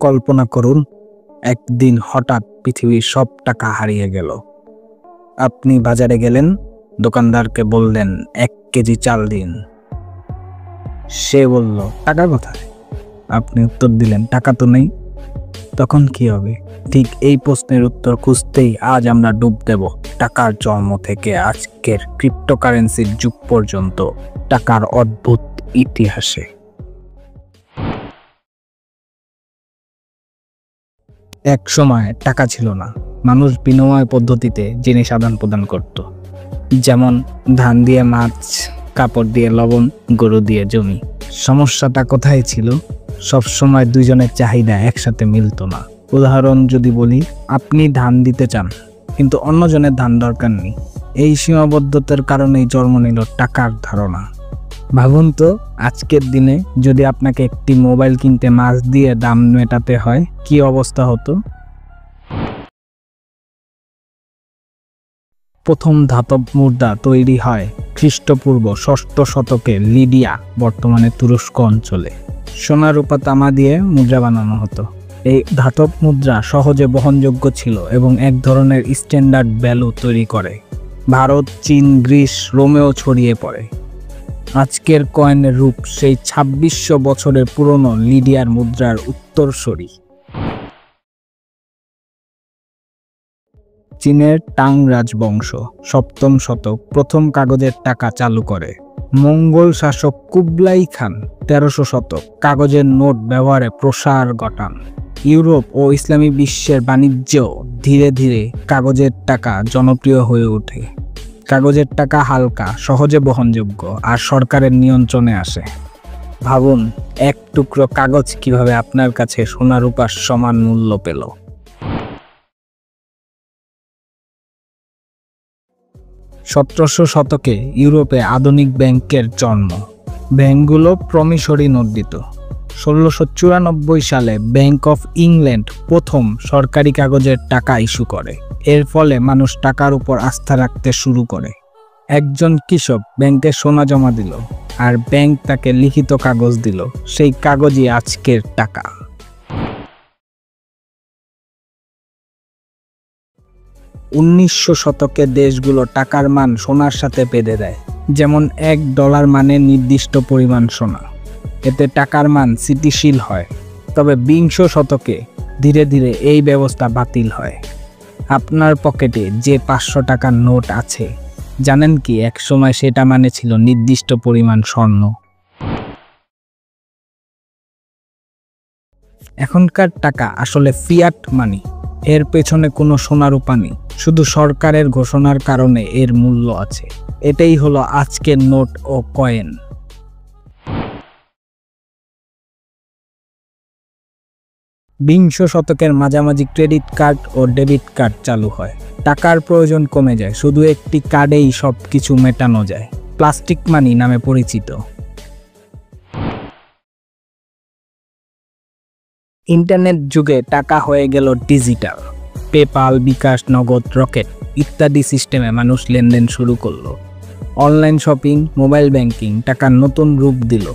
কল্পনা করুন, একদিন হঠাৎ পৃথিবীর সব টাকা হারিয়ে গেল। আপনি বাজারে গেলেন, দোকানদারকে বললেন 1 কেজি চাল দিন। সে বলল, টাকা কোথায়? আপনি উত্তর দিলেন, টাকা তো নেই। তখন কি হবে? ঠিক এই প্রশ্নের উত্তর খুঁজতেই আজ আমরা ডুব দেব টাকার জন্ম থেকে আজকের ক্রিপ্টোকারেন্সির যুগ পর্যন্ত টাকার অদ্ভুত ইতিহাসে। এক সময় টাকা ছিল না, মানুষ বিনিময় পদ্ধতিতে জিনিস আদান প্রদান করত। যেমন ধান দিয়ে মাছ, কাপড় দিয়ে লবণ, গরু দিয়ে জমি। সমস্যাটা কোথায় ছিল? সবসময় দুইজনের চাহিদা একসাথে মিলত না। উদাহরণ যদি বলি, আপনি ধান দিতে চান কিন্তু অন্যজনের ধান দরকার নেই। এই সীমাবদ্ধতার কারণেই জন্ম নিল টাকার ধারণা। ভাবুন তো, আজকের দিনে যদি আপনাকে একটি মোবাইল কিনতে মাস দিয়ে দাম মেটাতে হয়, কি অবস্থা হতো? প্রথম ধাতব মুদ্রা তৈরি হয় খ্রিস্টপূর্ব 6ষ্ঠ শতকে লিডিয়া, বর্তমানে তুরস্ক অঞ্চলে। সোনা, রূপা, তামা দিয়ে মুদ্রা বানানো হতো। এই ধাতব মুদ্রা সহজে বহনযোগ্য ছিল এবং এক ধরনের স্ট্যান্ডার্ড ভ্যালু তৈরি করে। ভারত, চীন, গ্রিস, রোমেও ছড়িয়ে পড়ে। আজকের কয়েনের রূপ সেই 2600 বছরের পুরনো লিডিয়ার মুদ্রার উত্তরসূরি। চীনের টাং রাজবংশ 7ম শতক প্রথম কাগজের টাকা চালু করে। মঙ্গল শাসক কুবলাই খান 1300 শতক কাগজের নোট ব্যবহারে প্রসার ঘটান। ইউরোপ ও ইসলামী বিশ্বের বাণিজ্য ধীরে ধীরে কাগজের টাকা জনপ্রিয় হয়ে ওঠে। কাগজের টাকা হালকা, সহজে বহনযোগ্য আর সরকারের নিয়ন্ত্রণে আসে। ভাবুন, এক টুকরো কাগজ কিভাবে আপনার কাছে সোনা রূপার সমান মূল্য পেল। 1700 শতকে ইউরোপে আধুনিক ব্যাংকের জন্ম। ব্যাংকগুলো প্রমিসরি নোট দিত। 1694 সালে ব্যাংক অফ ইংল্যান্ড প্রথম সরকারি কাগজের টাকা ইস্যু করে। এর ফলে মানুষ টাকার উপর আস্থা রাখতে শুরু করে। একজন কৃষক ব্যাংকে সোনা জমা দিল আর ব্যাংক তাকে লিখিত কাগজ দিল। সেই কাগজই আজকের টাকা। 1900 শতকে দেশগুলো টাকার মান সোনার সাথে বেঁধে দেয়। যেমন $1 মানে নির্দিষ্ট পরিমাণ সোনা। এতে টাকার মান স্থিতিশীল হয়। তবে 20 শতকে ধীরে ধীরে এই ব্যবস্থা বাতিল হয়। আপনার পকেটে যে 500 টাকার নোট আছে, জানেন কি এক সময় সেটা মানে ছিল নির্দিষ্ট পরিমাণ স্বর্ণ। এখনকার টাকা আসলে ফিয়াট মানি। এর পেছনে কোনো সোনা রূপা নেই, শুধু সরকারের ঘোষণার কারণে এর মূল্য আছে। এটাই হলো আজকের নোট ও কয়েন। বিংশ শতকের মাঝামাঝি ক্রেডিট কার্ড ও ডেবিট কার্ড চালু হয়। টাকার প্রয়োজন কমে যায়, শুধু একটি কার্ডেই সব কিছু মেটানো যায়। প্লাস্টিক মানি নামে পরিচিত। ইন্টারনেট যুগে টাকা হয়ে গেল ডিজিটাল। পেপাল, বিকাশ, নগদ, রকেট ইত্যাদি সিস্টেমে মানুষ লেনদেন শুরু করলো। অনলাইন শপিং, মোবাইল ব্যাংকিং টাকার নতুন রূপ দিল।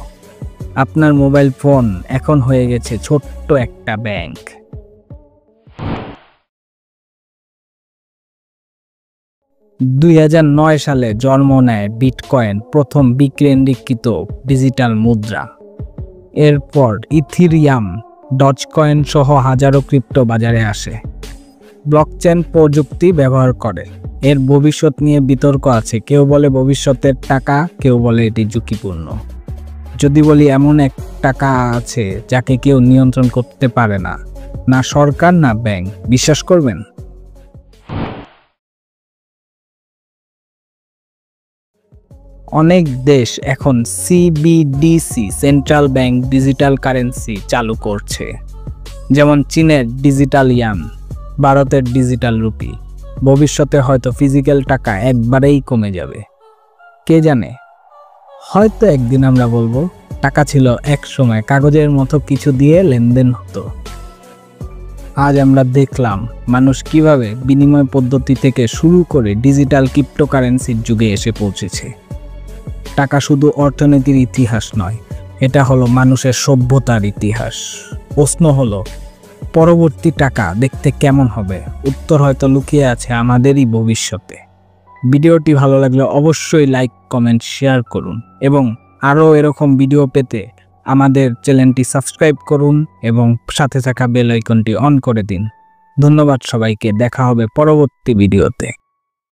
আপনার মোবাইল ফোন এখন হয়ে গেছে ছোট্ট একটা ব্যাংক। $2009 সালে জন্ম নেয় বিটকয়েন, প্রথম বিকেন্দ্রীকৃত ডিজিটাল মুদ্রা। এরপর ইথিরিয়াম, ডজকয়েন সহ হাজারো ক্রিপ্টো বাজারে আসে। ব্লকচেন প্রযুক্তি ব্যবহার করে। এর ভবিষ্যৎ নিয়ে বিতর্ক আছে। কেউ বলে ভবিষ্যতের টাকা, কেউ বলে এটি ঝুঁকিপূর্ণ। যদি বলি এমন এক টাকা আছে যাকে কেউ নিয়ন্ত্রণ করতে পারে না, না সরকার না ব্যাংক, বিশ্বাস করবেন? অনেক দেশ এখন CBDC, central bank digital currency চালু করছে। যেমন চীনের ডিজিটাল ইয়ান, ভারতের ডিজিটাল রুপি। ভবিষ্যতে হয়তো ফিজিক্যাল টাকা একবারেই কমে যাবে। কে জানে, হয়তো একদিন আমরা বলবো টাকা ছিল এক সময় কাগজের মতো কিছু দিয়ে লেনদেন হতো। আজ আমরা দেখলাম মানুষ কিভাবে বিনিময় পদ্ধতি থেকে শুরু করে ডিজিটাল ক্রিপ্টোকারেন্সির যুগে এসে পৌঁছেছে। টাকা শুধু অর্থনীতির ইতিহাস নয়, এটা হলো মানুষের সভ্যতার ইতিহাস। প্রশ্ন হলো, পরবর্তী টাকা দেখতে কেমন হবে? উত্তর হয়তো লুকিয়ে আছে আমাদেরই ভবিষ্যতে। ভিডিওটি ভালো লাগলে অবশ্যই লাইক, কমেন্ট, শেয়ার করুন এবং আরও এরকম ভিডিও পেতে আমাদের চ্যানেলটি সাবস্ক্রাইব করুন এবং সাথে থাকা বেল আইকনটি অন করে দিন। ধন্যবাদ সবাইকে, দেখা হবে পরবর্তী ভিডিওতে।